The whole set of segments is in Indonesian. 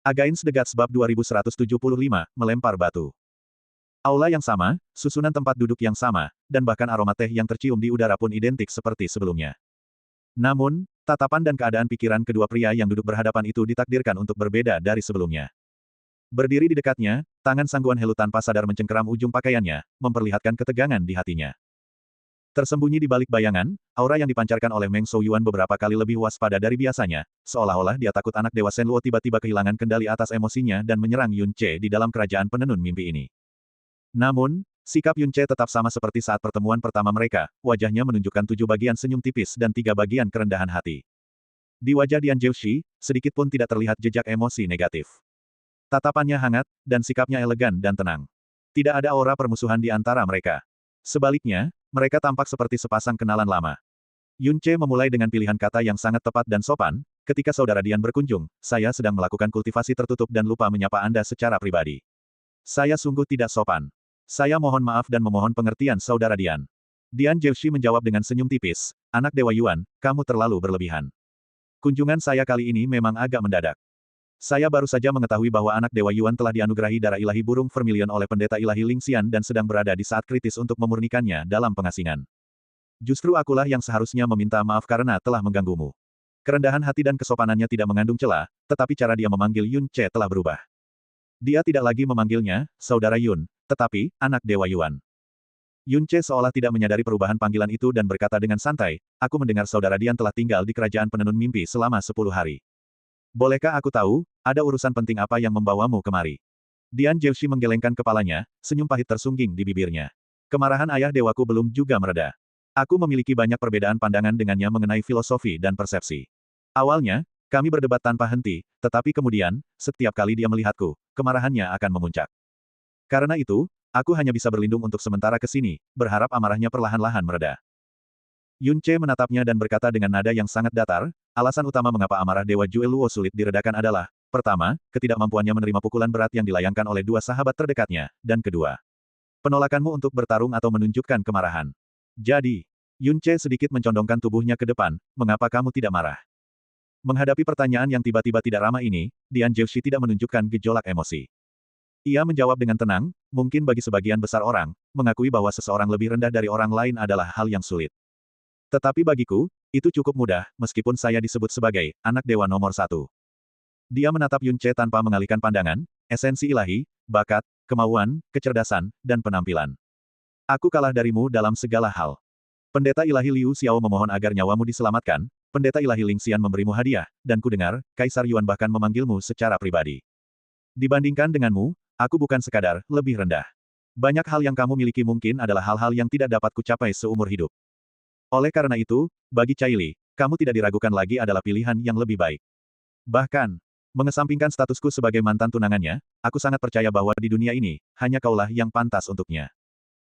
Against the Gods bab 2175, melempar batu. Aula yang sama, susunan tempat duduk yang sama, dan bahkan aroma teh yang tercium di udara pun identik seperti sebelumnya. Namun, tatapan dan keadaan pikiran kedua pria yang duduk berhadapan itu ditakdirkan untuk berbeda dari sebelumnya. Berdiri di dekatnya, tangan Sangguan Helu tanpa sadar mencengkeram ujung pakaiannya, memperlihatkan ketegangan di hatinya. Tersembunyi di balik bayangan, aura yang dipancarkan oleh Meng Shouyuan beberapa kali lebih waspada dari biasanya, seolah-olah dia takut anak Dewa Shenluo tiba-tiba kehilangan kendali atas emosinya dan menyerang Yun Ce di dalam kerajaan penenun mimpi ini. Namun, sikap Yun Ce tetap sama seperti saat pertemuan pertama mereka, wajahnya menunjukkan 7 bagian senyum tipis dan 3 bagian kerendahan hati. Di wajah Dian Zhouxi, sedikit pun tidak terlihat jejak emosi negatif. Tatapannya hangat, dan sikapnya elegan dan tenang. Tidak ada aura permusuhan di antara mereka. Sebaliknya, mereka tampak seperti sepasang kenalan lama. Yun Ce memulai dengan pilihan kata yang sangat tepat dan sopan, ketika saudara Dian berkunjung, saya sedang melakukan kultivasi tertutup dan lupa menyapa Anda secara pribadi. Saya sungguh tidak sopan. Saya mohon maaf dan memohon pengertian saudara Dian. Dian Zhouxi menjawab dengan senyum tipis, anak Dewa Yuan, kamu terlalu berlebihan. Kunjungan saya kali ini memang agak mendadak. Saya baru saja mengetahui bahwa anak Dewa Yuan telah dianugerahi darah ilahi burung vermilion oleh pendeta ilahi Lingxian dan sedang berada di saat kritis untuk memurnikannya dalam pengasingan. Justru akulah yang seharusnya meminta maaf karena telah mengganggumu. Kerendahan hati dan kesopanannya tidak mengandung celah, tetapi cara dia memanggil Yun Ce telah berubah. Dia tidak lagi memanggilnya, Saudara Yun, tetapi, anak Dewa Yuan. Yun Ce seolah tidak menyadari perubahan panggilan itu dan berkata dengan santai, aku mendengar Saudara Dian telah tinggal di kerajaan penenun mimpi selama 10 hari. Bolehkah aku tahu, ada urusan penting apa yang membawamu kemari? Dian Zhouxi menggelengkan kepalanya, senyum pahit tersungging di bibirnya. Kemarahan ayah dewaku belum juga mereda. Aku memiliki banyak perbedaan pandangan dengannya mengenai filosofi dan persepsi. Awalnya, kami berdebat tanpa henti, tetapi kemudian, setiap kali dia melihatku, kemarahannya akan memuncak. Karena itu, aku hanya bisa berlindung untuk sementara ke sini, berharap amarahnya perlahan-lahan mereda. Yun Ce menatapnya dan berkata dengan nada yang sangat datar, alasan utama mengapa amarah Dewa Jue Luo sulit diredakan adalah, pertama, ketidakmampuannya menerima pukulan berat yang dilayangkan oleh 2 sahabat terdekatnya, dan kedua, penolakanmu untuk bertarung atau menunjukkan kemarahan. Jadi, Yun Ce sedikit mencondongkan tubuhnya ke depan, mengapa kamu tidak marah? Menghadapi pertanyaan yang tiba-tiba tidak ramah ini, Dian Zhouxi tidak menunjukkan gejolak emosi. Ia menjawab dengan tenang, mungkin bagi sebagian besar orang, mengakui bahwa seseorang lebih rendah dari orang lain adalah hal yang sulit. Tetapi bagiku, itu cukup mudah, meskipun saya disebut sebagai anak dewa nomor 1. Dia menatap Yun Ce tanpa mengalihkan pandangan, esensi ilahi, bakat, kemauan, kecerdasan, dan penampilan. Aku kalah darimu dalam segala hal. Pendeta ilahi Liu Xiao memohon agar nyawamu diselamatkan, pendeta ilahi Lingxian memberimu hadiah, dan kudengar, Kaisar Yuan bahkan memanggilmu secara pribadi. Dibandingkan denganmu, aku bukan sekadar lebih rendah. Banyak hal yang kamu miliki mungkin adalah hal-hal yang tidak dapat kucapai seumur hidup. Oleh karena itu, bagi Cai Li, kamu tidak diragukan lagi adalah pilihan yang lebih baik. Bahkan, mengesampingkan statusku sebagai mantan tunangannya, aku sangat percaya bahwa di dunia ini, hanya kaulah yang pantas untuknya.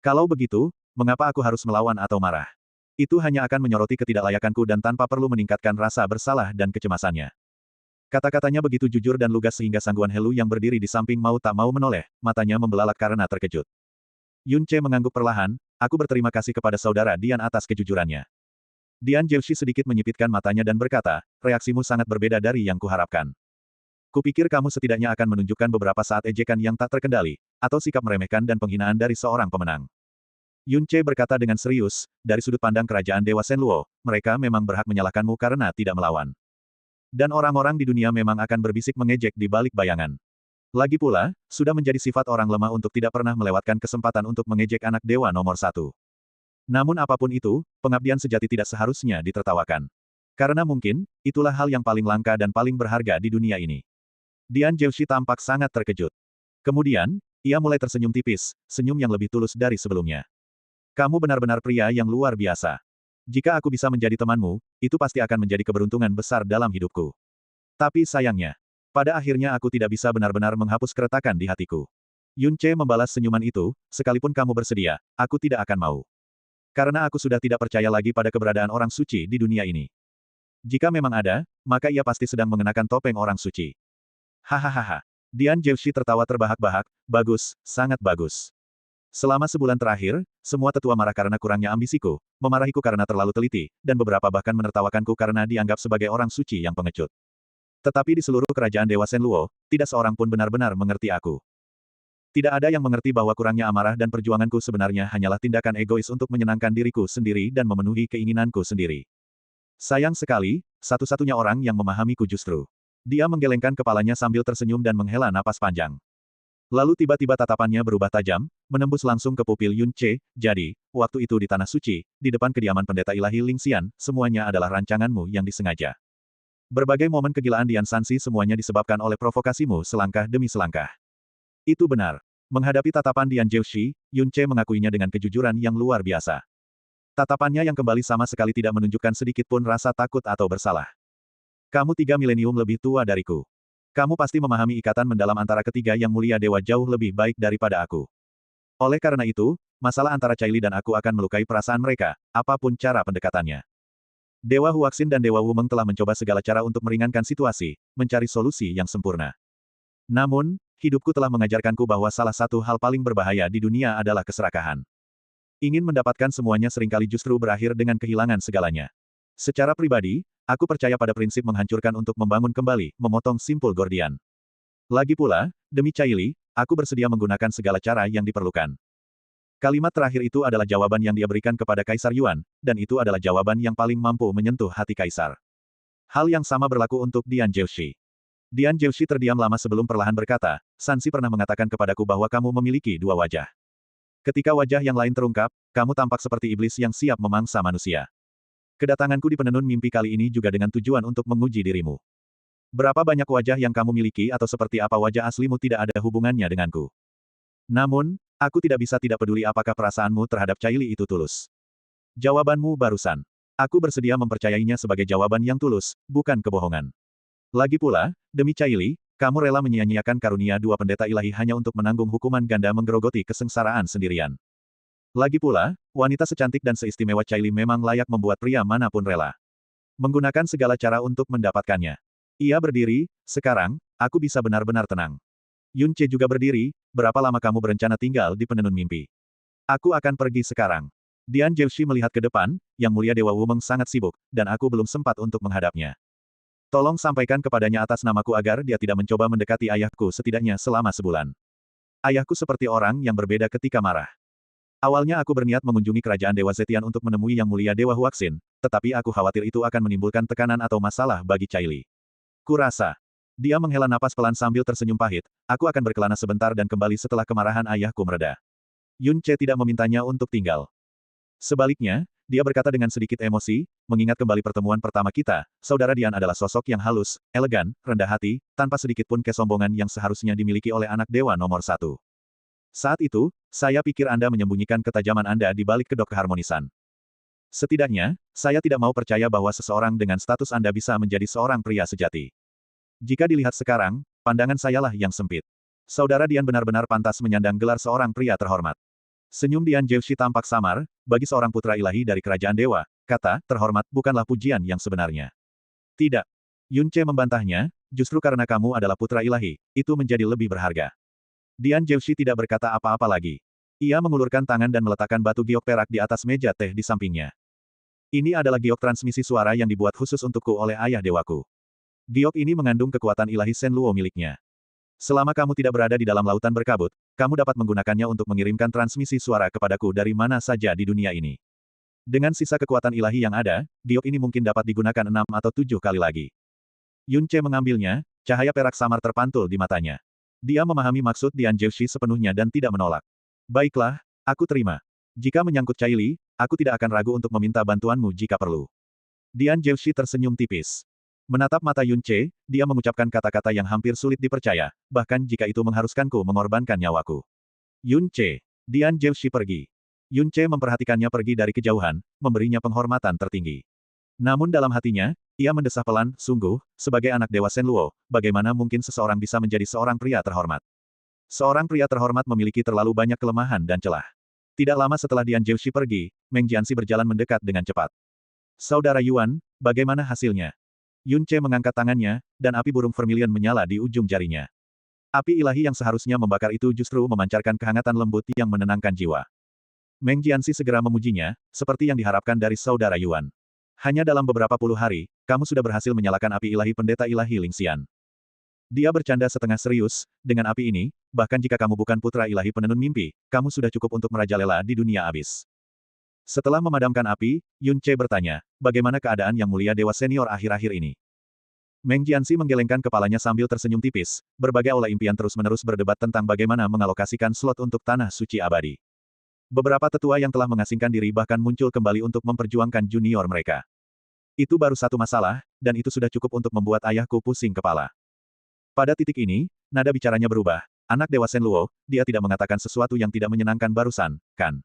Kalau begitu, mengapa aku harus melawan atau marah? Itu hanya akan menyoroti ketidaklayakanku dan tanpa perlu meningkatkan rasa bersalah dan kecemasannya. Kata-katanya begitu jujur dan lugas sehingga Sangguan Helu yang berdiri di samping mau tak mau menoleh, matanya membelalak karena terkejut. Yun Ce mengangguk perlahan, aku berterima kasih kepada saudara Dian atas kejujurannya. Dian Zhouxi sedikit menyipitkan matanya dan berkata, reaksimu sangat berbeda dari yang kuharapkan. Kupikir kamu setidaknya akan menunjukkan beberapa saat ejekan yang tak terkendali, atau sikap meremehkan dan penghinaan dari seorang pemenang. Yun Ce berkata dengan serius, dari sudut pandang kerajaan Dewa Shenluo, mereka memang berhak menyalahkanmu karena tidak melawan. Dan orang-orang di dunia memang akan berbisik mengejek di balik bayangan. Lagi pula, sudah menjadi sifat orang lemah untuk tidak pernah melewatkan kesempatan untuk mengejek anak dewa nomor 1. Namun apapun itu, pengabdian sejati tidak seharusnya ditertawakan. Karena mungkin, itulah hal yang paling langka dan paling berharga di dunia ini. Dian Zhouxi tampak sangat terkejut. Kemudian, ia mulai tersenyum tipis, senyum yang lebih tulus dari sebelumnya. Kamu benar-benar pria yang luar biasa. Jika aku bisa menjadi temanmu, itu pasti akan menjadi keberuntungan besar dalam hidupku. Tapi sayangnya, pada akhirnya aku tidak bisa benar-benar menghapus keretakan di hatiku. Yun Ce membalas senyuman itu, sekalipun kamu bersedia, aku tidak akan mau. Karena aku sudah tidak percaya lagi pada keberadaan orang suci di dunia ini. Jika memang ada, maka ia pasti sedang mengenakan topeng orang suci. Hahaha. Dian Zhouxi tertawa terbahak-bahak, bagus, sangat bagus. Selama sebulan terakhir, semua tetua marah karena kurangnya ambisiku, memarahiku karena terlalu teliti, dan beberapa bahkan menertawakanku karena dianggap sebagai orang suci yang pengecut. Tetapi di seluruh kerajaan Dewa Shenluo, tidak seorang pun benar-benar mengerti aku. Tidak ada yang mengerti bahwa kurangnya amarah dan perjuanganku sebenarnya hanyalah tindakan egois untuk menyenangkan diriku sendiri dan memenuhi keinginanku sendiri. Sayang sekali, satu-satunya orang yang memahamiku justru. Dia menggelengkan kepalanya sambil tersenyum dan menghela napas panjang. Lalu tiba-tiba tatapannya berubah tajam, menembus langsung ke pupil Yun Ce. Jadi, waktu itu di Tanah Suci, di depan kediaman pendeta ilahi Ling Xian, semuanya adalah rancanganmu yang disengaja. Berbagai momen kegilaan Dian Sansi semuanya disebabkan oleh provokasimu selangkah demi selangkah. Itu benar. Menghadapi tatapan Dian Zhouxi, Yun Ce mengakuinya dengan kejujuran yang luar biasa. Tatapannya yang kembali sama sekali tidak menunjukkan sedikit pun rasa takut atau bersalah. Kamu 3 milenium lebih tua dariku. Kamu pasti memahami ikatan mendalam antara ketiga yang mulia dewa jauh lebih baik daripada aku. Oleh karena itu, masalah antara Caili dan aku akan melukai perasaan mereka, apapun cara pendekatannya. Dewa Huaxin dan Dewa Wumeng telah mencoba segala cara untuk meringankan situasi, mencari solusi yang sempurna. Namun, hidupku telah mengajarkanku bahwa salah satu hal paling berbahaya di dunia adalah keserakahan. Ingin mendapatkan semuanya seringkali justru berakhir dengan kehilangan segalanya. Secara pribadi, aku percaya pada prinsip menghancurkan untuk membangun kembali, memotong simpul Gordian. Lagi pula, demi Caili, aku bersedia menggunakan segala cara yang diperlukan. Kalimat terakhir itu adalah jawaban yang dia berikan kepada Kaisar Yuan, dan itu adalah jawaban yang paling mampu menyentuh hati Kaisar. Hal yang sama berlaku untuk Dian Zhouxi. Dian Zhouxi terdiam lama sebelum perlahan berkata, Sansi pernah mengatakan kepadaku bahwa kamu memiliki dua wajah. Ketika wajah yang lain terungkap, kamu tampak seperti iblis yang siap memangsa manusia. Kedatanganku di penenun mimpi kali ini juga dengan tujuan untuk menguji dirimu. Berapa banyak wajah yang kamu miliki atau seperti apa wajah aslimu tidak ada hubungannya denganku. Namun, aku tidak bisa tidak peduli apakah perasaanmu terhadap Caili itu tulus. Jawabanmu barusan. Aku bersedia mempercayainya sebagai jawaban yang tulus, bukan kebohongan. Lagi pula, demi Caili, kamu rela menyia-nyiakan karunia dua pendeta ilahi hanya untuk menanggung hukuman ganda menggerogoti kesengsaraan sendirian. Lagi pula, wanita secantik dan seistimewa Caili memang layak membuat pria manapun rela menggunakan segala cara untuk mendapatkannya. Ia berdiri, sekarang, aku bisa benar-benar tenang. Yun Ce juga berdiri, berapa lama kamu berencana tinggal di penenun mimpi? Aku akan pergi sekarang. Dian Zhouxi melihat ke depan, Yang Mulia Dewa Wumeng sangat sibuk, dan aku belum sempat untuk menghadapnya. Tolong sampaikan kepadanya atas namaku agar dia tidak mencoba mendekati ayahku setidaknya selama sebulan. Ayahku seperti orang yang berbeda ketika marah. Awalnya aku berniat mengunjungi kerajaan Dewa Zetian untuk menemui Yang Mulia Dewa Huaxin, tetapi aku khawatir itu akan menimbulkan tekanan atau masalah bagi Caili. Kurasa. Dia menghela napas pelan sambil tersenyum pahit, aku akan berkelana sebentar dan kembali setelah kemarahan ayahku mereda. Yun Ce tidak memintanya untuk tinggal. Sebaliknya, dia berkata dengan sedikit emosi, mengingat kembali pertemuan pertama kita, Saudara Dian adalah sosok yang halus, elegan, rendah hati, tanpa sedikit pun kesombongan yang seharusnya dimiliki oleh anak dewa nomor 1. Saat itu, saya pikir Anda menyembunyikan ketajaman Anda di balik kedok keharmonisan. Setidaknya, saya tidak mau percaya bahwa seseorang dengan status Anda bisa menjadi seorang pria sejati. Jika dilihat sekarang, pandangan sayalah yang sempit. Saudara Dian benar-benar pantas menyandang gelar seorang pria terhormat. Senyum Dian Zhouxi tampak samar, bagi seorang putra ilahi dari kerajaan dewa, kata, terhormat bukanlah pujian yang sebenarnya. Tidak. Yun Ce membantahnya, justru karena kamu adalah putra ilahi, itu menjadi lebih berharga. Dian Zhouxi tidak berkata apa-apa lagi. Ia mengulurkan tangan dan meletakkan batu giok perak di atas meja teh di sampingnya. Ini adalah giok transmisi suara yang dibuat khusus untukku oleh ayah dewaku. Giok ini mengandung kekuatan ilahi Shen Luo miliknya. Selama kamu tidak berada di dalam lautan berkabut, kamu dapat menggunakannya untuk mengirimkan transmisi suara kepadaku dari mana saja di dunia ini. Dengan sisa kekuatan ilahi yang ada, giok ini mungkin dapat digunakan 6 atau 7 kali lagi. Yun Ce mengambilnya, cahaya perak samar terpantul di matanya. Dia memahami maksud Dian Zhouxi sepenuhnya dan tidak menolak. Baiklah, aku terima. Jika menyangkut Caili, aku tidak akan ragu untuk meminta bantuanmu jika perlu. Dian Zhouxi tersenyum tipis. Menatap mata Yun Ce, dia mengucapkan kata-kata yang hampir sulit dipercaya, bahkan jika itu mengharuskanku mengorbankan nyawaku. Yun Ce. Dian Zhouxi pergi. Yun Ce memperhatikannya pergi dari kejauhan, memberinya penghormatan tertinggi. Namun dalam hatinya, ia mendesah pelan, sungguh, sebagai anak dewa Shen Luo, bagaimana mungkin seseorang bisa menjadi seorang pria terhormat? Seorang pria terhormat memiliki terlalu banyak kelemahan dan celah. Tidak lama setelah Dian Zhouxi pergi, Meng Jianxi berjalan mendekat dengan cepat. Saudara Yuan, bagaimana hasilnya? Yun Ce mengangkat tangannya, dan api burung vermilion menyala di ujung jarinya. Api ilahi yang seharusnya membakar itu justru memancarkan kehangatan lembut yang menenangkan jiwa. Meng Jianxi segera memujinya, seperti yang diharapkan dari Saudara Yuan. Hanya dalam beberapa puluh hari, kamu sudah berhasil menyalakan api ilahi pendeta ilahi Ling Xian. Dia bercanda setengah serius, dengan api ini, bahkan jika kamu bukan putra ilahi penenun mimpi, kamu sudah cukup untuk merajalela di dunia abis. Setelah memadamkan api, Yun Ce bertanya, bagaimana keadaan Yang Mulia Dewa Senior akhir-akhir ini? Meng Jianxi menggelengkan kepalanya sambil tersenyum tipis, berbagai aula impian terus-menerus berdebat tentang bagaimana mengalokasikan slot untuk tanah suci abadi. Beberapa tetua yang telah mengasingkan diri bahkan muncul kembali untuk memperjuangkan junior mereka. Itu baru satu masalah, dan itu sudah cukup untuk membuat ayahku pusing kepala. Pada titik ini, nada bicaranya berubah. Anak Dewa Shen Luo, dia tidak mengatakan sesuatu yang tidak menyenangkan barusan, kan?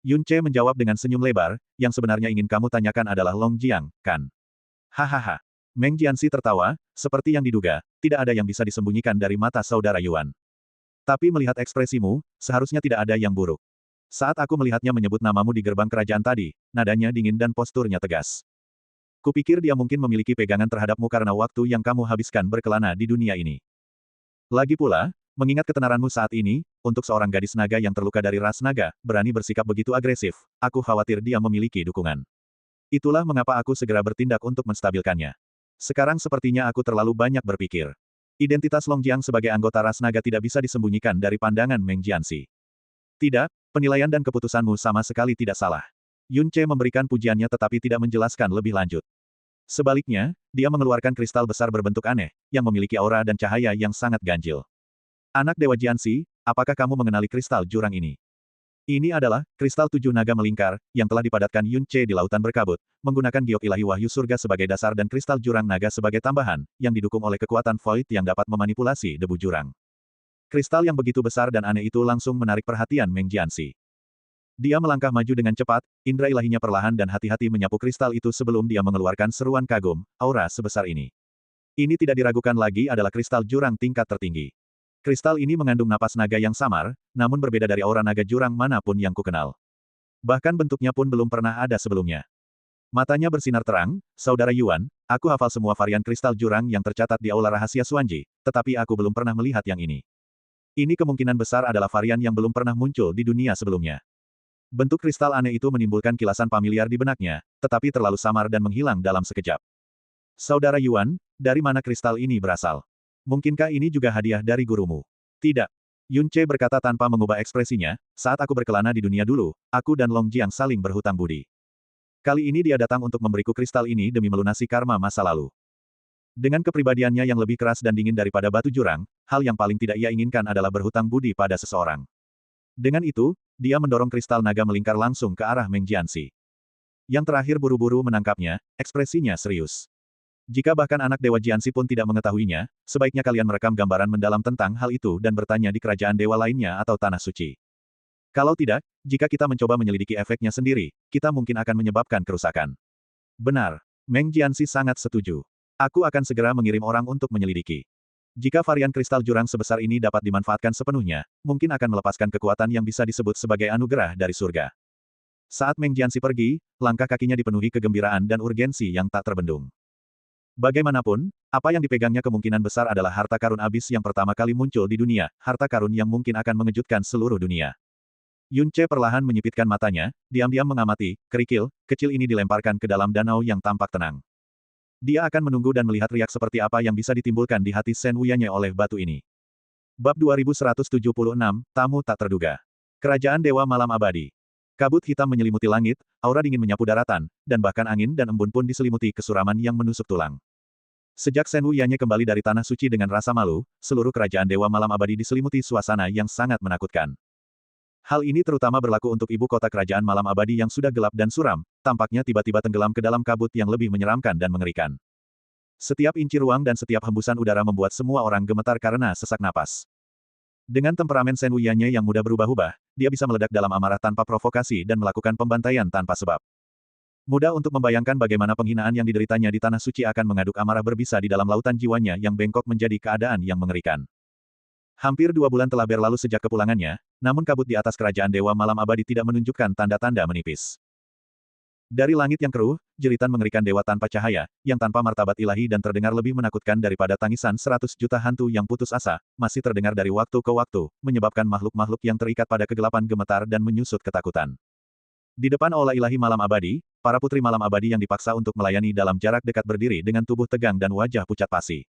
Yun Ce menjawab dengan senyum lebar, yang sebenarnya ingin kamu tanyakan adalah Long Jiang, kan? Hahaha. Meng Jianxi tertawa, seperti yang diduga, tidak ada yang bisa disembunyikan dari mata saudara Yuan. Tapi melihat ekspresimu, seharusnya tidak ada yang buruk. Saat aku melihatnya menyebut namamu di gerbang kerajaan tadi, nadanya dingin dan posturnya tegas. Kupikir dia mungkin memiliki pegangan terhadapmu karena waktu yang kamu habiskan berkelana di dunia ini. Lagi pula, mengingat ketenaranmu saat ini, untuk seorang gadis naga yang terluka dari ras naga, berani bersikap begitu agresif, aku khawatir dia memiliki dukungan. Itulah mengapa aku segera bertindak untuk menstabilkannya. Sekarang sepertinya aku terlalu banyak berpikir. Identitas Long Jiang sebagai anggota ras naga tidak bisa disembunyikan dari pandangan Meng Jianxi. Tidak, penilaian dan keputusanmu sama sekali tidak salah. Yun Ce memberikan pujiannya tetapi tidak menjelaskan lebih lanjut. Sebaliknya, dia mengeluarkan kristal besar berbentuk aneh, yang memiliki aura dan cahaya yang sangat ganjil. Anak Dewa Jianxi, apakah kamu mengenali kristal jurang ini? Ini adalah kristal tujuh naga melingkar, yang telah dipadatkan Yun Ce di lautan berkabut, menggunakan giok ilahi wahyu surga sebagai dasar dan kristal jurang naga sebagai tambahan, yang didukung oleh kekuatan void yang dapat memanipulasi debu jurang. Kristal yang begitu besar dan aneh itu langsung menarik perhatian Meng Jianxi. Dia melangkah maju dengan cepat, indera ilahinya perlahan dan hati-hati menyapu kristal itu sebelum dia mengeluarkan seruan kagum, aura sebesar ini. Ini tidak diragukan lagi adalah kristal jurang tingkat tertinggi. Kristal ini mengandung napas naga yang samar, namun berbeda dari aura naga jurang manapun yang kukenal. Bahkan bentuknya pun belum pernah ada sebelumnya. Matanya bersinar terang, saudara Yuan, aku hafal semua varian kristal jurang yang tercatat di aula rahasia Xuanji, tetapi aku belum pernah melihat yang ini. Ini kemungkinan besar adalah varian yang belum pernah muncul di dunia sebelumnya. Bentuk kristal aneh itu menimbulkan kilasan familiar di benaknya, tetapi terlalu samar dan menghilang dalam sekejap. Saudara Yuan, dari mana kristal ini berasal? Mungkinkah ini juga hadiah dari gurumu? Tidak. Yun Ce berkata tanpa mengubah ekspresinya, saat aku berkelana di dunia dulu, aku dan Long Jiang saling berhutang budi. Kali ini dia datang untuk memberiku kristal ini demi melunasi karma masa lalu. Dengan kepribadiannya yang lebih keras dan dingin daripada batu jurang, hal yang paling tidak ia inginkan adalah berhutang budi pada seseorang. Dengan itu, dia mendorong kristal naga melingkar langsung ke arah Meng Jianxi. Yang terakhir buru-buru menangkapnya, ekspresinya serius. Jika bahkan anak Dewa Jianxi pun tidak mengetahuinya, sebaiknya kalian merekam gambaran mendalam tentang hal itu dan bertanya di kerajaan dewa lainnya atau tanah suci. Kalau tidak, jika kita mencoba menyelidiki efeknya sendiri, kita mungkin akan menyebabkan kerusakan. Benar. Meng Jianxi sangat setuju. Aku akan segera mengirim orang untuk menyelidiki. Jika varian kristal jurang sebesar ini dapat dimanfaatkan sepenuhnya, mungkin akan melepaskan kekuatan yang bisa disebut sebagai anugerah dari surga. Saat Meng Jianxi pergi, langkah kakinya dipenuhi kegembiraan dan urgensi yang tak terbendung. Bagaimanapun, apa yang dipegangnya kemungkinan besar adalah harta karun abis yang pertama kali muncul di dunia, harta karun yang mungkin akan mengejutkan seluruh dunia. Yun Ce perlahan menyipitkan matanya, diam-diam mengamati, kerikil kecil ini dilemparkan ke dalam danau yang tampak tenang. Dia akan menunggu dan melihat riak seperti apa yang bisa ditimbulkan di hati Shen Wuyanye oleh batu ini. Bab 2176, Tamu Tak Terduga. Kerajaan Dewa Malam Abadi. Kabut hitam menyelimuti langit, aura dingin menyapu daratan, dan bahkan angin dan embun pun diselimuti kesuraman yang menusuk tulang. Sejak Shen Wuyanye kembali dari Tanah Suci dengan rasa malu, seluruh kerajaan Dewa Malam Abadi diselimuti suasana yang sangat menakutkan. Hal ini terutama berlaku untuk ibu kota kerajaan Malam Abadi yang sudah gelap dan suram, tampaknya tiba-tiba tenggelam ke dalam kabut yang lebih menyeramkan dan mengerikan. Setiap inci ruang dan setiap hembusan udara membuat semua orang gemetar karena sesak napas. Dengan temperamen Shen Wuyanye yang mudah berubah-ubah, dia bisa meledak dalam amarah tanpa provokasi dan melakukan pembantaian tanpa sebab. Mudah untuk membayangkan bagaimana penghinaan yang dideritanya di Tanah Suci akan mengaduk amarah berbisa di dalam lautan jiwanya yang bengkok menjadi keadaan yang mengerikan. Hampir 2 bulan telah berlalu sejak kepulangannya, namun kabut di atas kerajaan Dewa Malam Abadi tidak menunjukkan tanda-tanda menipis. Dari langit yang keruh, jeritan mengerikan dewa tanpa cahaya, yang tanpa martabat ilahi dan terdengar lebih menakutkan daripada tangisan 100 juta hantu yang putus asa, masih terdengar dari waktu ke waktu, menyebabkan makhluk-makhluk yang terikat pada kegelapan gemetar dan menyusut ketakutan. Di depan aula ilahi Malam Abadi, para putri Malam Abadi yang dipaksa untuk melayani dalam jarak dekat berdiri dengan tubuh tegang dan wajah pucat pasi.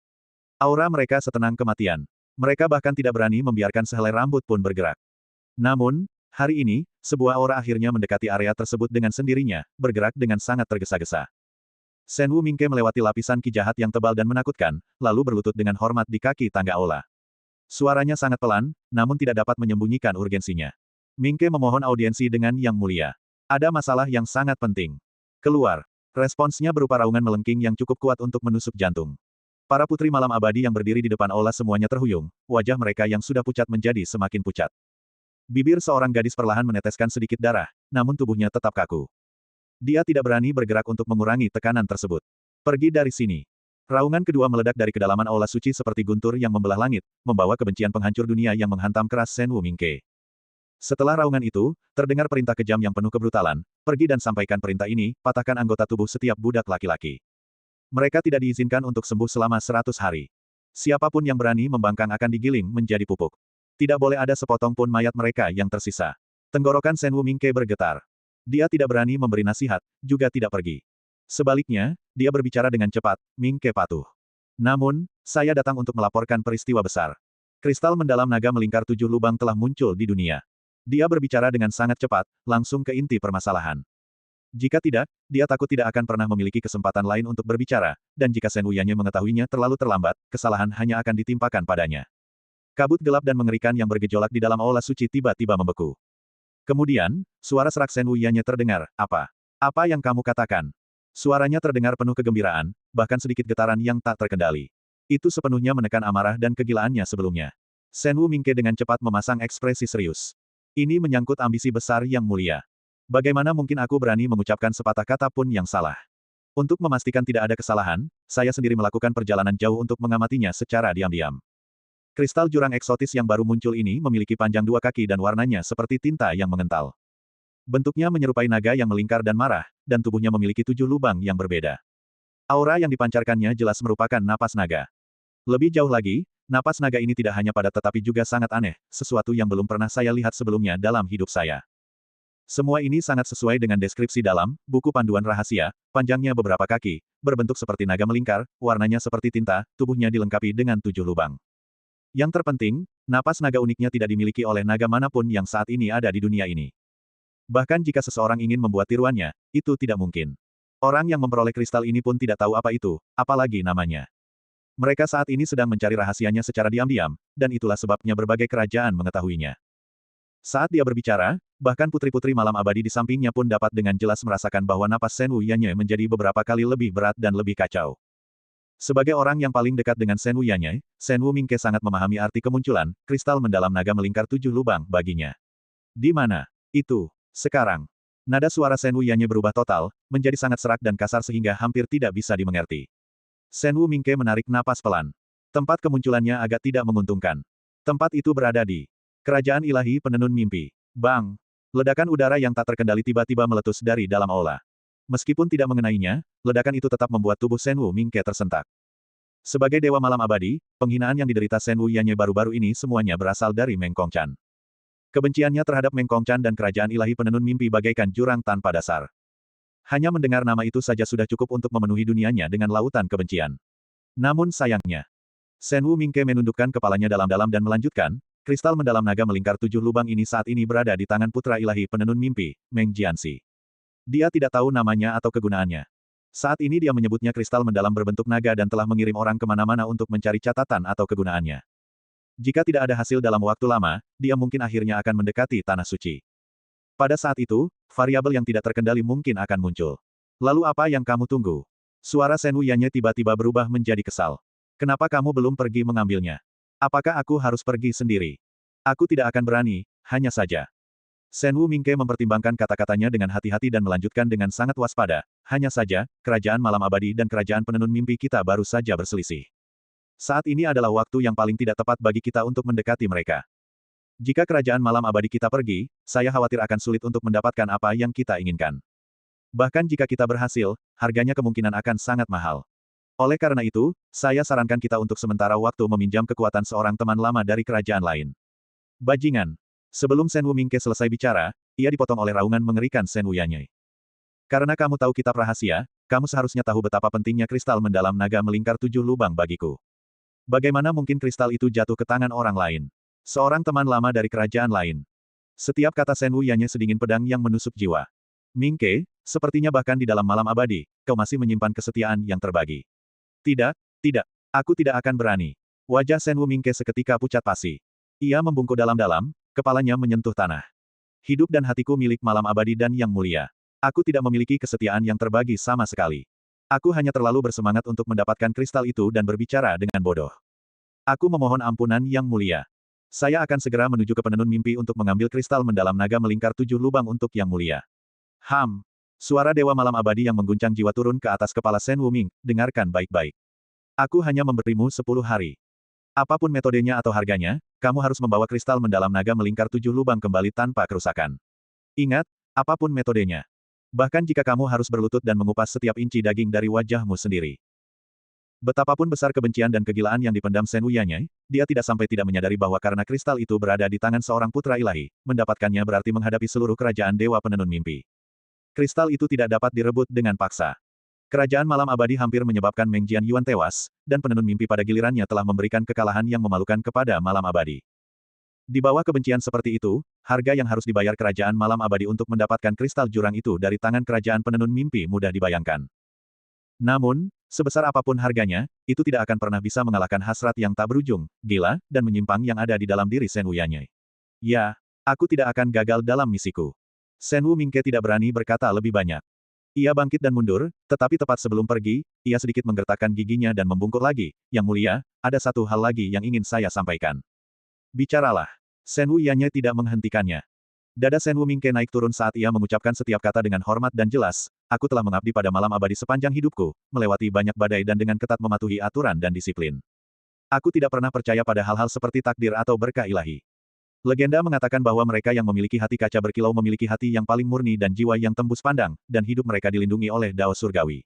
Aura mereka setenang kematian. Mereka bahkan tidak berani membiarkan sehelai rambut pun bergerak. Namun, hari ini, sebuah aura akhirnya mendekati area tersebut dengan sendirinya, bergerak dengan sangat tergesa-gesa. Shen Wumingke melewati lapisan ki jahat yang tebal dan menakutkan, lalu berlutut dengan hormat di kaki tangga aula. Suaranya sangat pelan, namun tidak dapat menyembunyikan urgensinya. Mingke memohon audiensi dengan Yang Mulia. Ada masalah yang sangat penting. Keluar. Responsnya berupa raungan melengking yang cukup kuat untuk menusuk jantung. Para putri malam abadi yang berdiri di depan aula semuanya terhuyung, wajah mereka yang sudah pucat menjadi semakin pucat. Bibir seorang gadis perlahan meneteskan sedikit darah, namun tubuhnya tetap kaku. Dia tidak berani bergerak untuk mengurangi tekanan tersebut. Pergi dari sini. Raungan kedua meledak dari kedalaman aula suci seperti guntur yang membelah langit, membawa kebencian penghancur dunia yang menghantam keras Shen Wumingke. Setelah raungan itu, terdengar perintah kejam yang penuh kebrutalan, pergi dan sampaikan perintah ini, patahkan anggota tubuh setiap budak laki-laki. Mereka tidak diizinkan untuk sembuh selama 100 hari. Siapapun yang berani membangkang akan digiling menjadi pupuk. Tidak boleh ada sepotong pun mayat mereka yang tersisa. Tenggorokan Shen Wumingke bergetar. Dia tidak berani memberi nasihat, juga tidak pergi. Sebaliknya, dia berbicara dengan cepat, Mingke patuh. Namun, saya datang untuk melaporkan peristiwa besar. Kristal mendalam naga melingkar 7 lubang telah muncul di dunia. Dia berbicara dengan sangat cepat, langsung ke inti permasalahan. Jika tidak, dia takut tidak akan pernah memiliki kesempatan lain untuk berbicara, dan jika Shen Wuyanye mengetahuinya terlalu terlambat, kesalahan hanya akan ditimpakan padanya. Kabut gelap dan mengerikan yang bergejolak di dalam aula suci tiba-tiba membeku. Kemudian, suara serak Shen Wuyanye terdengar, "Apa? Apa yang kamu katakan?" Suaranya terdengar penuh kegembiraan, bahkan sedikit getaran yang tak terkendali. Itu sepenuhnya menekan amarah dan kegilaannya sebelumnya. Shen Wumingke dengan cepat memasang ekspresi serius. Ini menyangkut ambisi besar yang mulia. Bagaimana mungkin aku berani mengucapkan sepatah kata pun yang salah? Untuk memastikan tidak ada kesalahan, saya sendiri melakukan perjalanan jauh untuk mengamatinya secara diam-diam. Kristal jurang eksotis yang baru muncul ini memiliki panjang 2 kaki dan warnanya seperti tinta yang mengental. Bentuknya menyerupai naga yang melingkar dan marah, dan tubuhnya memiliki 7 lubang yang berbeda. Aura yang dipancarkannya jelas merupakan napas naga. Lebih jauh lagi, napas naga ini tidak hanya padat tetapi juga sangat aneh, sesuatu yang belum pernah saya lihat sebelumnya dalam hidup saya. Semua ini sangat sesuai dengan deskripsi dalam buku panduan rahasia, panjangnya beberapa kaki, berbentuk seperti naga melingkar, warnanya seperti tinta, tubuhnya dilengkapi dengan 7 lubang. Yang terpenting, napas naga uniknya tidak dimiliki oleh naga manapun yang saat ini ada di dunia ini. Bahkan jika seseorang ingin membuat tiruannya, itu tidak mungkin. Orang yang memperoleh kristal ini pun tidak tahu apa itu, apalagi namanya. Mereka saat ini sedang mencari rahasianya secara diam-diam, dan itulah sebabnya berbagai kerajaan mengetahuinya. Saat dia berbicara, bahkan putri-putri malam abadi di sampingnya pun dapat dengan jelas merasakan bahwa napas Shen Wuyanye menjadi beberapa kali lebih berat dan lebih kacau. Sebagai orang yang paling dekat dengan Shen Wuyanye, Shen Wumingke sangat memahami arti kemunculan, kristal mendalam naga melingkar 7 lubang baginya. Di mana? Itu. Sekarang. Nada suara Shen Wuyanye berubah total, menjadi sangat serak dan kasar sehingga hampir tidak bisa dimengerti. Shen Wumingke menarik napas pelan. Tempat kemunculannya agak tidak menguntungkan. Tempat itu berada di Kerajaan Ilahi Penenun Mimpi. Bang! Ledakan udara yang tak terkendali tiba-tiba meletus dari dalam aula. Meskipun tidak mengenainya, ledakan itu tetap membuat tubuh Shen Wumingke tersentak. Sebagai dewa malam abadi, penghinaan yang diderita Shen Wuyanye baru-baru ini semuanya berasal dari Meng Kongchan. Kebenciannya terhadap Meng Kongchan dan Kerajaan Ilahi Penenun Mimpi bagaikan jurang tanpa dasar. Hanya mendengar nama itu saja sudah cukup untuk memenuhi dunianya dengan lautan kebencian. Namun sayangnya, Shen Wumingke menundukkan kepalanya dalam-dalam dan melanjutkan, kristal mendalam naga melingkar 7 lubang ini saat ini berada di tangan putra ilahi penenun mimpi, Meng Jianxi. Dia tidak tahu namanya atau kegunaannya. Saat ini dia menyebutnya kristal mendalam berbentuk naga dan telah mengirim orang kemana-mana untuk mencari catatan atau kegunaannya. Jika tidak ada hasil dalam waktu lama, dia mungkin akhirnya akan mendekati tanah suci. Pada saat itu, variabel yang tidak terkendali mungkin akan muncul. Lalu apa yang kamu tunggu? Suara Shen Wuyanye tiba-tiba berubah menjadi kesal. Kenapa kamu belum pergi mengambilnya? Apakah aku harus pergi sendiri? Aku tidak akan berani, hanya saja. Shen Wumingke mempertimbangkan kata-katanya dengan hati-hati dan melanjutkan dengan sangat waspada. Hanya saja, kerajaan malam abadi dan kerajaan penenun mimpi kita baru saja berselisih. Saat ini adalah waktu yang paling tidak tepat bagi kita untuk mendekati mereka. Jika kerajaan malam abadi kita pergi, saya khawatir akan sulit untuk mendapatkan apa yang kita inginkan. Bahkan jika kita berhasil, harganya kemungkinan akan sangat mahal. Oleh karena itu, saya sarankan kita untuk sementara waktu meminjam kekuatan seorang teman lama dari kerajaan lain. Bajingan. Sebelum Shen Wumingke selesai bicara, ia dipotong oleh raungan mengerikan Shen Wuyanye. Karena kamu tahu kitab rahasia, kamu seharusnya tahu betapa pentingnya kristal mendalam naga melingkar 7 lubang bagiku. Bagaimana mungkin kristal itu jatuh ke tangan orang lain? Seorang teman lama dari kerajaan lain. Setiap kata Shen Wuyanya sedingin pedang yang menusuk jiwa. Mingke, sepertinya bahkan di dalam malam abadi, kau masih menyimpan kesetiaan yang terbagi. Tidak, tidak. Aku tidak akan berani. Wajah Shen Wu Mingke seketika pucat pasi. Ia membungkuk dalam-dalam, kepalanya menyentuh tanah. Hidup dan hatiku milik malam abadi dan yang mulia. Aku tidak memiliki kesetiaan yang terbagi sama sekali. Aku hanya terlalu bersemangat untuk mendapatkan kristal itu dan berbicara dengan bodoh. Aku memohon ampunan yang mulia. Saya akan segera menuju ke penenun mimpi untuk mengambil kristal mendalam naga melingkar 7 lubang untuk yang mulia. Suara Dewa Malam Abadi yang mengguncang jiwa turun ke atas kepala Shen Wuming, dengarkan baik-baik. Aku hanya memberimu 10 hari. Apapun metodenya atau harganya, kamu harus membawa kristal mendalam naga melingkar 7 lubang kembali tanpa kerusakan. Ingat, apapun metodenya. Bahkan jika kamu harus berlutut dan mengupas setiap inci daging dari wajahmu sendiri. Betapapun besar kebencian dan kegilaan yang dipendam Shen Wuyanya, dia tidak sampai tidak menyadari bahwa karena kristal itu berada di tangan seorang putra ilahi, mendapatkannya berarti menghadapi seluruh kerajaan Dewa Penenun Mimpi. Kristal itu tidak dapat direbut dengan paksa. Kerajaan Malam Abadi hampir menyebabkan Meng Jianyuan tewas, dan penenun mimpi pada gilirannya telah memberikan kekalahan yang memalukan kepada Malam Abadi. Di bawah kebencian seperti itu, harga yang harus dibayar Kerajaan Malam Abadi untuk mendapatkan kristal jurang itu dari tangan Kerajaan Penenun Mimpi mudah dibayangkan. Namun, sebesar apapun harganya, itu tidak akan pernah bisa mengalahkan hasrat yang tak berujung, gila, dan menyimpang yang ada di dalam diri Shen Wuyanya. Ya, aku tidak akan gagal dalam misiku. Shen Wu Mingke tidak berani berkata lebih banyak. Ia bangkit dan mundur, tetapi tepat sebelum pergi, ia sedikit menggertakkan giginya dan membungkuk lagi. Yang mulia, ada satu hal lagi yang ingin saya sampaikan. Bicaralah. Shen Wuyanya tidak menghentikannya. Dada Shen Wu Mingke naik turun saat ia mengucapkan setiap kata dengan hormat dan jelas. Aku telah mengabdi pada malam abadi sepanjang hidupku, melewati banyak badai dan dengan ketat mematuhi aturan dan disiplin. Aku tidak pernah percaya pada hal-hal seperti takdir atau berkah ilahi. Legenda mengatakan bahwa mereka yang memiliki hati kaca berkilau memiliki hati yang paling murni dan jiwa yang tembus pandang, dan hidup mereka dilindungi oleh Dao Surgawi.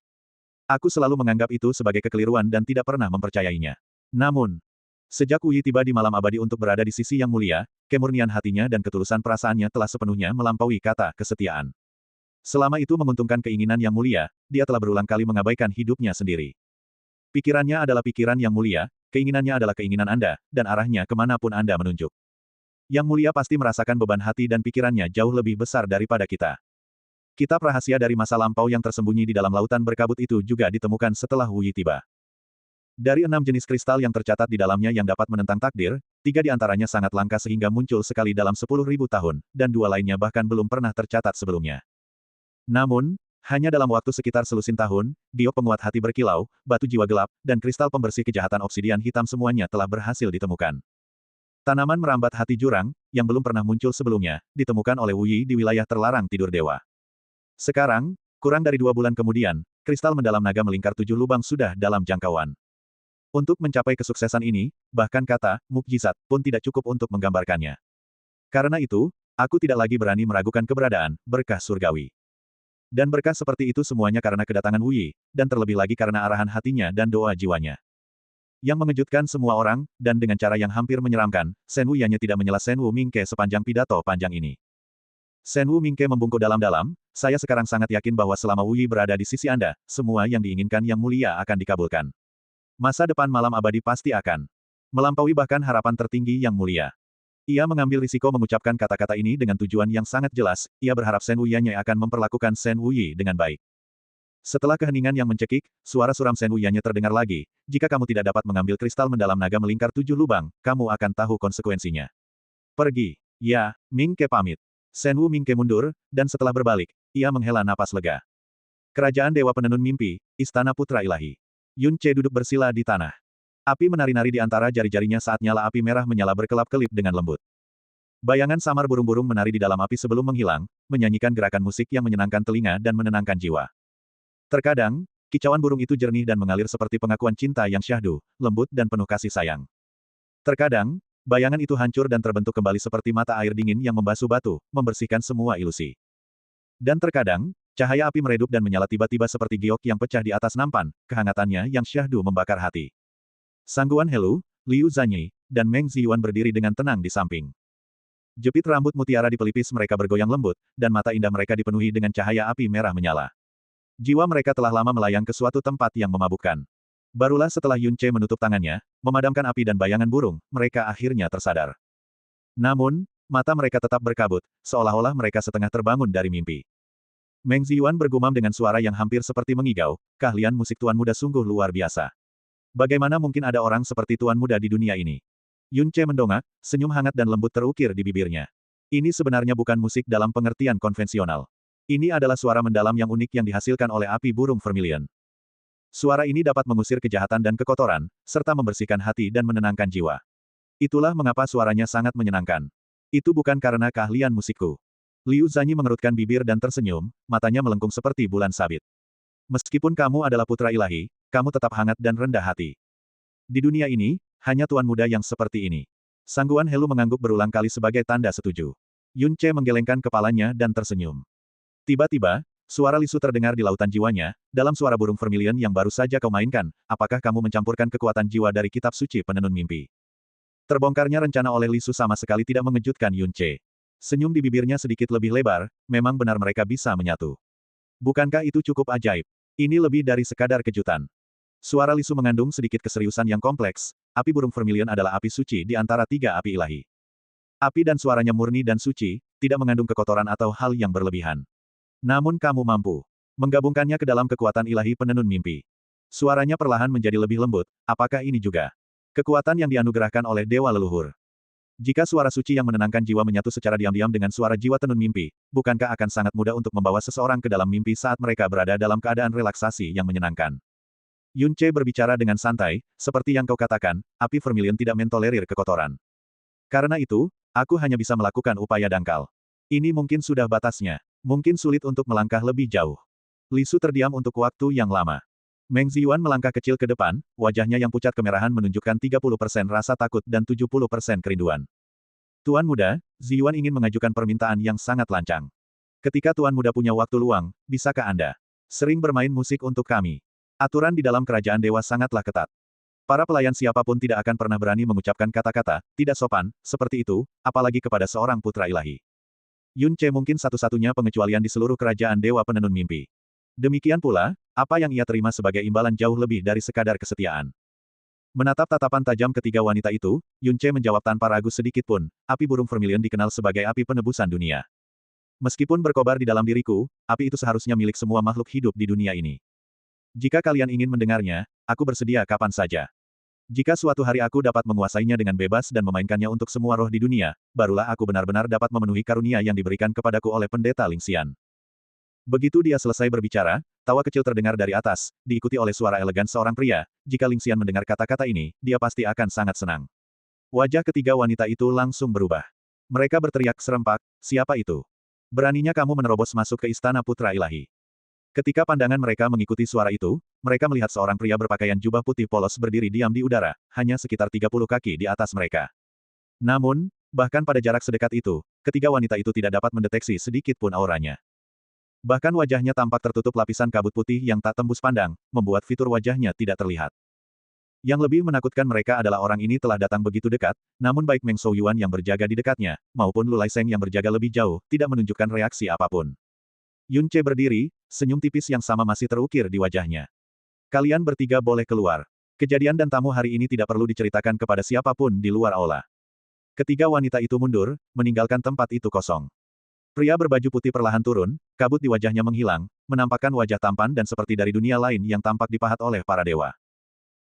Aku selalu menganggap itu sebagai kekeliruan dan tidak pernah mempercayainya. Namun, sejak Wuyi tiba di malam abadi untuk berada di sisi yang mulia, kemurnian hatinya dan ketulusan perasaannya telah sepenuhnya melampaui kata kesetiaan. Selama itu menguntungkan keinginan yang mulia, dia telah berulang kali mengabaikan hidupnya sendiri. Pikirannya adalah pikiran yang mulia, keinginannya adalah keinginan Anda, dan arahnya kemanapun Anda menunjuk. Yang mulia pasti merasakan beban hati dan pikirannya jauh lebih besar daripada kita. Kitab rahasia dari masa lampau yang tersembunyi di dalam lautan berkabut itu juga ditemukan setelah Wuyi tiba. Dari 6 jenis kristal yang tercatat di dalamnya yang dapat menentang takdir, 3 di antaranya sangat langka sehingga muncul sekali dalam 10.000 tahun, dan 2 lainnya bahkan belum pernah tercatat sebelumnya. Namun, hanya dalam waktu sekitar selusin tahun, giok penguat hati berkilau, batu jiwa gelap, dan kristal pembersih kejahatan obsidian hitam semuanya telah berhasil ditemukan. Tanaman merambat hati jurang, yang belum pernah muncul sebelumnya, ditemukan oleh Wuyi di wilayah terlarang tidur dewa. Sekarang, kurang dari 2 bulan kemudian, kristal mendalam naga melingkar 7 lubang sudah dalam jangkauan. Untuk mencapai kesuksesan ini, bahkan kata, mukjizat, pun tidak cukup untuk menggambarkannya. Karena itu, aku tidak lagi berani meragukan keberadaan berkah surgawi. Dan berkah seperti itu semuanya karena kedatangan Wuyi, dan terlebih lagi karena arahan hatinya dan doa jiwanya. Yang mengejutkan semua orang, dan dengan cara yang hampir menyeramkan, Shen Wuyanya tidak menyela Shen Wu Mingke sepanjang pidato panjang ini. Shen Wu Mingke membungkuk dalam-dalam, saya sekarang sangat yakin bahwa selama Wuyi berada di sisi Anda, semua yang diinginkan yang mulia akan dikabulkan. Masa depan malam abadi pasti akan melampaui bahkan harapan tertinggi yang mulia. Ia mengambil risiko mengucapkan kata-kata ini dengan tujuan yang sangat jelas, ia berharap Shen Wuyanya akan memperlakukan Shen Wuyi dengan baik. Setelah keheningan yang mencekik, suara suram Shen Wuyanya terdengar lagi, jika kamu tidak dapat mengambil kristal mendalam naga melingkar 7 lubang, kamu akan tahu konsekuensinya. Pergi. Ya, Mingke pamit. Shen Wu Mingke mundur, dan setelah berbalik, ia menghela napas lega. Kerajaan Dewa Penenun Mimpi, Istana Putra Ilahi. Yun Ce duduk bersila di tanah. Api menari-nari di antara jari-jarinya saat nyala api merah menyala berkelap-kelip dengan lembut. Bayangan samar burung-burung menari di dalam api sebelum menghilang, menyanyikan gerakan musik yang menyenangkan telinga dan menenangkan jiwa. Terkadang, kicauan burung itu jernih dan mengalir seperti pengakuan cinta yang syahdu, lembut dan penuh kasih sayang. Terkadang, bayangan itu hancur dan terbentuk kembali seperti mata air dingin yang membasuh batu, membersihkan semua ilusi. Dan terkadang, cahaya api meredup dan menyala tiba-tiba seperti giok yang pecah di atas nampan, kehangatannya yang syahdu membakar hati. Sangguan Helu, Liu Zanyi, dan Meng Ziyuan berdiri dengan tenang di samping. Jepit rambut mutiara di pelipis mereka bergoyang lembut, dan mata indah mereka dipenuhi dengan cahaya api merah menyala. Jiwa mereka telah lama melayang ke suatu tempat yang memabukkan. Barulah setelah Yun Ce menutup tangannya, memadamkan api dan bayangan burung, mereka akhirnya tersadar. Namun, mata mereka tetap berkabut, seolah-olah mereka setengah terbangun dari mimpi. Meng Ziyuan bergumam dengan suara yang hampir seperti mengigau, keahlian musik Tuan Muda sungguh luar biasa. Bagaimana mungkin ada orang seperti Tuan Muda di dunia ini? Yun Ce mendongak, senyum hangat dan lembut terukir di bibirnya. Ini sebenarnya bukan musik dalam pengertian konvensional. Ini adalah suara mendalam yang unik yang dihasilkan oleh api burung vermilion. Suara ini dapat mengusir kejahatan dan kekotoran, serta membersihkan hati dan menenangkan jiwa. Itulah mengapa suaranya sangat menyenangkan. Itu bukan karena keahlian musikku. Liu Zanyi mengerutkan bibir dan tersenyum, matanya melengkung seperti bulan sabit. Meskipun kamu adalah putra ilahi, kamu tetap hangat dan rendah hati. Di dunia ini, hanya Tuan Muda yang seperti ini. Sangguan Helu mengangguk berulang kali sebagai tanda setuju. Yun Ce menggelengkan kepalanya dan tersenyum. Tiba-tiba, suara Lisu terdengar di lautan jiwanya, dalam suara burung vermilion yang baru saja kau mainkan, apakah kamu mencampurkan kekuatan jiwa dari kitab suci penenun mimpi? Terbongkarnya rencana oleh Lisu sama sekali tidak mengejutkan Yun Ce. Senyum di bibirnya sedikit lebih lebar, memang benar mereka bisa menyatu. Bukankah itu cukup ajaib? Ini lebih dari sekadar kejutan. Suara Lisu mengandung sedikit keseriusan yang kompleks, api burung vermilion adalah api suci di antara tiga api ilahi. Api dan suaranya murni dan suci, tidak mengandung kekotoran atau hal yang berlebihan. Namun kamu mampu menggabungkannya ke dalam kekuatan ilahi penenun mimpi. Suaranya perlahan menjadi lebih lembut, apakah ini juga kekuatan yang dianugerahkan oleh dewa leluhur? Jika suara suci yang menenangkan jiwa menyatu secara diam-diam dengan suara jiwa tenun mimpi, bukankah akan sangat mudah untuk membawa seseorang ke dalam mimpi saat mereka berada dalam keadaan relaksasi yang menyenangkan? Yun Ce berbicara dengan santai, seperti yang kau katakan, api vermilion tidak mentolerir kekotoran. Karena itu, aku hanya bisa melakukan upaya dangkal. Ini mungkin sudah batasnya. Mungkin sulit untuk melangkah lebih jauh. Lisu terdiam untuk waktu yang lama. Meng Ziyuan melangkah kecil ke depan, wajahnya yang pucat kemerahan menunjukkan 30% rasa takut dan 70% kerinduan. Tuan Muda, Ziyuan ingin mengajukan permintaan yang sangat lancang. Ketika Tuan Muda punya waktu luang, bisakah Anda sering bermain musik untuk kami? Aturan di dalam kerajaan dewa sangatlah ketat. Para pelayan siapapun tidak akan pernah berani mengucapkan kata-kata tidak sopan seperti itu, apalagi kepada seorang putra ilahi. Yun Ce mungkin satu-satunya pengecualian di seluruh kerajaan dewa penenun mimpi. Demikian pula, apa yang ia terima sebagai imbalan jauh lebih dari sekadar kesetiaan. Menatap tatapan tajam ketiga wanita itu, Yun Ce menjawab tanpa ragu sedikit pun, api burung vermilion dikenal sebagai api penebusan dunia. Meskipun berkobar di dalam diriku, api itu seharusnya milik semua makhluk hidup di dunia ini. Jika kalian ingin mendengarnya, aku bersedia kapan saja. Jika suatu hari aku dapat menguasainya dengan bebas dan memainkannya untuk semua roh di dunia, barulah aku benar-benar dapat memenuhi karunia yang diberikan kepadaku oleh pendeta Lingxian. Begitu dia selesai berbicara, tawa kecil terdengar dari atas, diikuti oleh suara elegan seorang pria. Jika Lingxian mendengar kata-kata ini, dia pasti akan sangat senang. Wajah ketiga wanita itu langsung berubah. Mereka berteriak serempak, siapa itu? Beraninya kamu menerobos masuk ke istana putra ilahi. Ketika pandangan mereka mengikuti suara itu, mereka melihat seorang pria berpakaian jubah putih polos berdiri diam di udara, hanya sekitar 30 kaki di atas mereka. Namun, bahkan pada jarak sedekat itu, ketiga wanita itu tidak dapat mendeteksi sedikit pun auranya. Bahkan wajahnya tampak tertutup lapisan kabut putih yang tak tembus pandang, membuat fitur wajahnya tidak terlihat. Yang lebih menakutkan mereka adalah orang ini telah datang begitu dekat, namun baik Meng Shouyuan yang berjaga di dekatnya, maupun Lu Laiseng yang berjaga lebih jauh, tidak menunjukkan reaksi apapun. Yun Ce berdiri, senyum tipis yang sama masih terukir di wajahnya. Kalian bertiga boleh keluar. Kejadian dan tamu hari ini tidak perlu diceritakan kepada siapapun di luar aula. Ketiga wanita itu mundur, meninggalkan tempat itu kosong. Pria berbaju putih perlahan turun, kabut di wajahnya menghilang, menampakkan wajah tampan dan seperti dari dunia lain yang tampak dipahat oleh para dewa.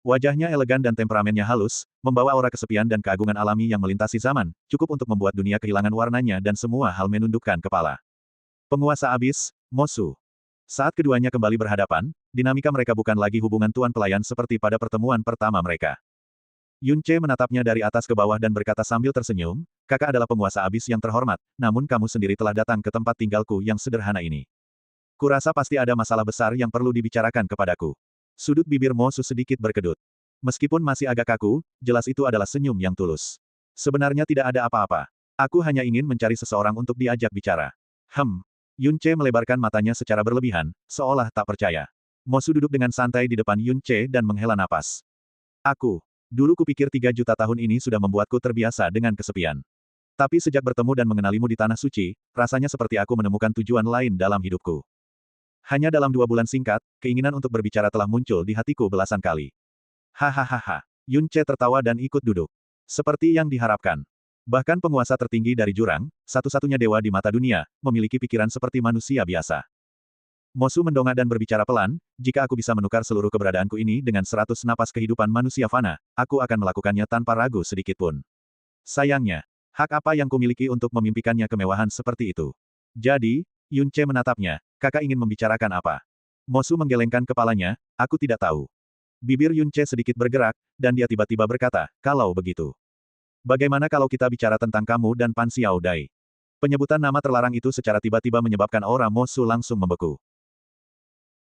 Wajahnya elegan dan temperamennya halus, membawa aura kesepian dan keagungan alami yang melintasi zaman, cukup untuk membuat dunia kehilangan warnanya dan semua hal menundukkan kepala. Penguasa abis, Mosu. Saat keduanya kembali berhadapan, dinamika mereka bukan lagi hubungan tuan pelayan seperti pada pertemuan pertama mereka. Yun Ce menatapnya dari atas ke bawah dan berkata sambil tersenyum, kakak adalah penguasa abis yang terhormat, namun kamu sendiri telah datang ke tempat tinggalku yang sederhana ini. Kurasa pasti ada masalah besar yang perlu dibicarakan kepadaku. Sudut bibir Mosu sedikit berkedut. Meskipun masih agak kaku, jelas itu adalah senyum yang tulus. Sebenarnya tidak ada apa-apa. Aku hanya ingin mencari seseorang untuk diajak bicara. Yun Ce melebarkan matanya secara berlebihan, seolah tak percaya. Mosu duduk dengan santai di depan Yun Ce dan menghela napas. Dulu kupikir 3 juta tahun ini sudah membuatku terbiasa dengan kesepian. Tapi sejak bertemu dan mengenalimu di Tanah Suci, rasanya seperti aku menemukan tujuan lain dalam hidupku. Hanya dalam 2 bulan singkat, keinginan untuk berbicara telah muncul di hatiku belasan kali. Hahaha. Yun Ce tertawa dan ikut duduk. Seperti yang diharapkan. Bahkan penguasa tertinggi dari jurang, satu-satunya dewa di mata dunia, memiliki pikiran seperti manusia biasa. Mosu mendongak dan berbicara pelan, jika aku bisa menukar seluruh keberadaanku ini dengan 100 napas kehidupan manusia fana, aku akan melakukannya tanpa ragu sedikitpun. Sayangnya, hak apa yang kumiliki untuk memimpikannya kemewahan seperti itu? Jadi, Yun Ce menatapnya, kakak ingin membicarakan apa? Mosu menggelengkan kepalanya, aku tidak tahu. Bibir Yun Ce sedikit bergerak, dan dia tiba-tiba berkata, kalau begitu. Bagaimana kalau kita bicara tentang kamu dan Pan Xiao Dai? Penyebutan nama terlarang itu secara tiba-tiba menyebabkan aura Mosu langsung membeku.